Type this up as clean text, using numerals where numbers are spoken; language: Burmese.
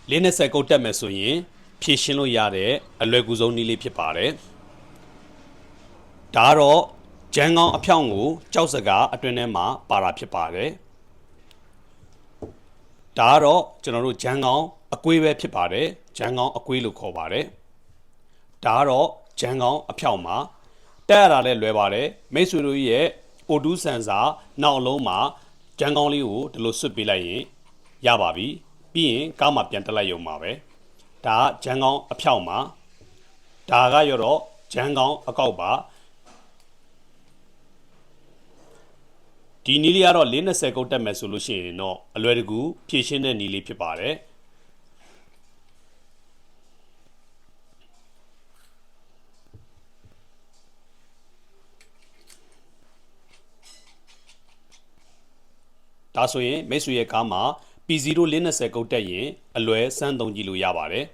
လေးနဲ့ဆက်ကုတ်တက်မယ်ဆိုရင်ဖြည့်ရှင်းလို့ရတဲ့အလွယ်ကူဆုံးနည်းလေးဖြစ်ပါတယ်ဒါကတော့ဂျန်ကောင်အဖြောင်းကိုကြောက်စကားအတွင်းထဲမှာပါတာဖြစ်ပါတယ်ဒါကတော့ကျွန်တော်တို့ဂျန်ကောင်အကွေးပဲဖြစ်ပါတယ်ဂျန်ကောင်အကွေးလို့ခေါ်ပါတယ်ဒါကတော့ဂျန်ကောင်အဖြောင်းမှာတက်ရတာလည်းလွယ်ပါတယ်မိတ်ဆွေတို့ရဲ့အိုတူးဆန်စာနောက်အလုံးမှာဂျန်ကောင်လေးကိုဒီလိုဆွတ်ပေးလိုက်ရင်ရပါပြီပြီးရင်ကားမှာပြန်တက်လိုက်ရုံပါပဲဒါကဂျန်ကောင်အဖြောင်းမှာဒါကရတော့ဂျန်ကောင်အကောက်ပါဒီနည်းလေးကတော့420ကုတ်တက်မယ်ဆိုလို့ရှိရင်တော့အလွယ်တကူဖြည့်ရှင်းတဲ့နည်းလေးဖြစ်ပါတယ်ဒါဆိုရင်မိတ်ဆွေရဲ့ကားမှာ P0 420ကုတ်တက်ရင်အလွယ်စမ်းသုံးကြည့်လို့ရပါတယ်